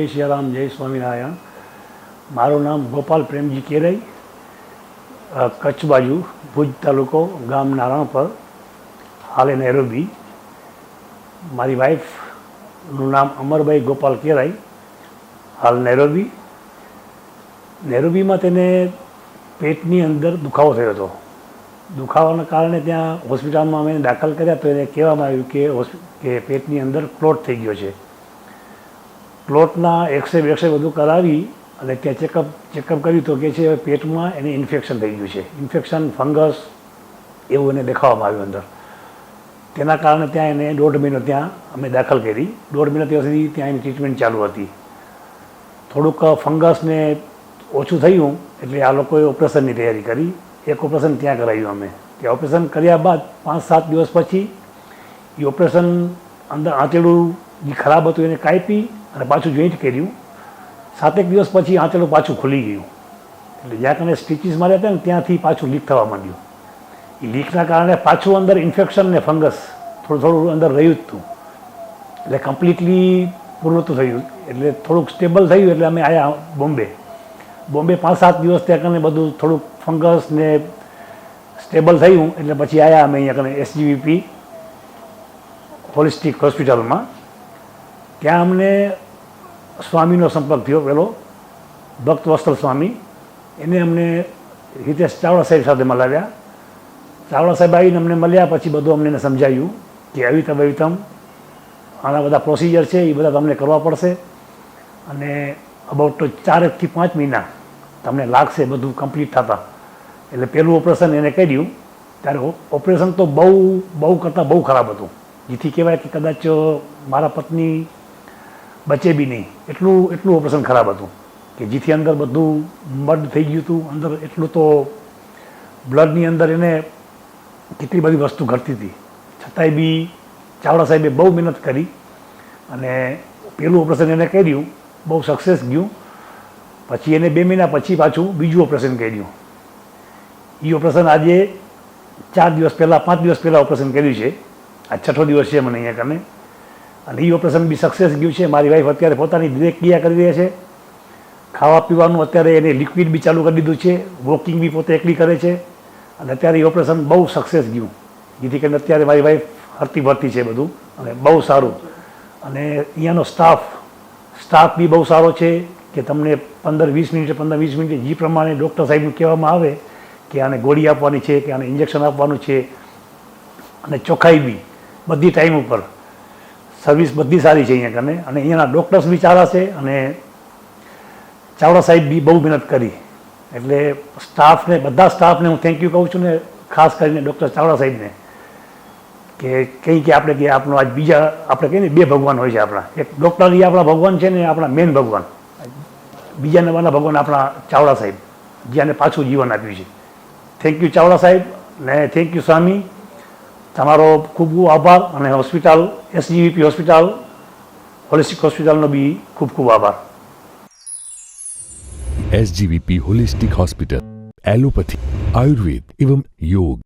જય સિયારામ, જય સ્વામિનારાયણ. મારું નામ ગોપાલ પ્રેમજી કેરાઈ, કચ્છ બાજુ, ભુજ તાલુકો, ગામ નારાયણપર, હાલ નેરોબી. મારી વાઈફનું નામ અમરભાઈ ગોપાલ કેરાઈ, હાલ નેરોબી. નેરોબીમાં તેને પેટની અંદર દુખાવો થયો હતો. દુખાવાના કારણે ત્યાં હોસ્પિટલમાં અમે દાખલ કર્યા તો એને કહેવામાં આવ્યું કે પેટની અંદર ક્લોટ થઈ ગયો છે. ક્લોટના એક્સરે બધું કરાવી અને ત્યાં ચેકઅપ કર્યું તો કે છે પેટમાં એને ઇન્ફેક્શન થઈ ગયું છે. ઇન્ફેક્શન, ફંગસ એવું એને દેખાવામાં આવ્યું અંદર. તેના કારણે ત્યાં એને 1.5 મહિનો ત્યાં અમે દાખલ કરી. 1.5 મહિના ત્યાં સુધી ત્યાં એની ટ્રીટમેન્ટ ચાલુ હતી. થોડુંક ફંગસને ઓછું થયું એટલે આ લોકોએ ઓપરેશનની તૈયારી કરી. એક ઓપરેશન ત્યાં કરાવ્યું અમે. ત્યાં ઓપરેશન કર્યા બાદ 5-7 દિવસ પછી એ ઓપરેશન અંદર આંચળું જે ખરાબ હતું એને કાપી અને પાછું જોઈન્ટ કર્યું. 7 દિવસ પછી આંચળું પાછું ખુલી ગયું. એટલે જ્યાં કને સ્ટીચીસ માર્યા હતા ને ત્યાંથી પાછું લીક થવા માંડ્યું. એ લીકના કારણે પાછું અંદર ઇન્ફેક્શન ને ફંગસ થોડું અંદર રહ્યું જ હતું. એટલે કમ્પ્લીટલી પૂરું નહોતું થયું. એટલે થોડુંક સ્ટેબલ થયું એટલે અમે આવ્યા બોમ્બે. 5-7 દિવસ ત્યાં કને બધું થોડુંક ફંગસ ને સ્ટેબલ થયું એટલે પછી આવ્યા અમે અહીંયા કને SGVP હોલિસ્ટિક હોસ્પિટલમાં. ત્યાં અમને સ્વામીનો સંપર્ક થયો. પેલો ભક્ત વસ્ત્ર સ્વામી, એને અમને હિતેશ ચાવડા સાહેબ સાથે મળાવ્યા. ચાવડા સાહેબ આવીને અમને મળ્યા પછી બધું અમને સમજાવ્યું કે અવિતમ આના બધા પ્રોસિજર છે એ બધા તમને કરવા પડશે અને અબાઉટ 4 થી 5 મહિના તમને લાગશે બધું કમ્પ્લીટ થતા. એટલે પહેલું ઓપરેશન એને કર્યું ત્યારે ઓપરેશન તો બહુ કરતાં બહુ ખરાબ હતું. જેથી કહેવાય કે કદાચ મારા પત્ની બચે બી નહીં એટલું ઓપરેશન ખરાબ હતું કે જેથી અંદર બધું મડ થઈ ગયું હતું. અંદર એટલું તો બ્લડની અંદર એને કેટલી બધી વસ્તુ ઘટતી હતી. છતાંય બી ચાવડા સાહેબે બહુ મહેનત કરી અને પહેલું ઓપરેશન એને કર્યું, બહુ સક્સેસ ગયું. પછી એને 2 મહિના પછી પાછું બીજું ઓપરેશન કર્યું. એ ઓપરેશન આજે 4 દિવસ પહેલાં 5 દિવસ પહેલાં ઓપરેશન કર્યું છે. આ 6થો દિવસ છે મને અહીંયા કને. અને એ ઓપરેશન બી સક્સેસ ગયું છે. મારી વાઈફ અત્યારે પોતાની દરેક ક્રિયા કરી રહી છે. ખાવા પીવાનું અત્યારે એને લિક્વિડ બી ચાલુ કરી દીધું છે. વોકિંગ બી પોતે એકલી કરે છે. અને અત્યારે એ ઓપરેશન બહુ સક્સેસ ગયું. જેથી કરીને અત્યારે મારી વાઈફ હરતી ભરતી છે બધું અને બહુ સારું. અને અહીંયાનો સ્ટાફ બી બહુ સારો છે કે તમને 15-20 મિનિટે જે પ્રમાણે ડૉક્ટર સાહેબનું કહેવામાં આવે કે આને ગોળી આપવાની છે કે આને ઇન્જેક્શન આપવાનું છે અને ચોખ્ખાઈ બી બધી ટાઈમ ઉપર સર્વિસ બધી સારી છે અહીંયા કને. અને અહીંયાના ડૉક્ટર્સ બી સારા છે અને ચાવડા સાહેબ બી બહુ મહેનત કરી. એટલે બધા સ્ટાફને હું થેન્ક યુ કહું છું ને ખાસ કરીને ડૉક્ટર ચાવડા સાહેબને કે આપણે કે આપણો આજ બીજા આપણે કહીએ ને 2 ભગવાન હોય છે આપણા. એક ડૉક્ટર એ આપણા ભગવાન છે ને આપણા મેન ભગવાન. બીજા નંબરના ભગવાન આપણા ચાવડા સાહેબ જેને પાછું જીવન આપ્યું છે. થેન્ક યુ ચાવડા સાહેબ ને થેન્ક યુ સ્વામી. તમારો ખૂબ ખૂબ આભાર. અને હોસ્પિટલ SGVP હોસ્પિટલ હોલિસ્ટિક હોસ્પિટલનો બી ખૂબ ખૂબ આભાર. SGVP holistic hospital, allopathy, Ayurveda एवं योग.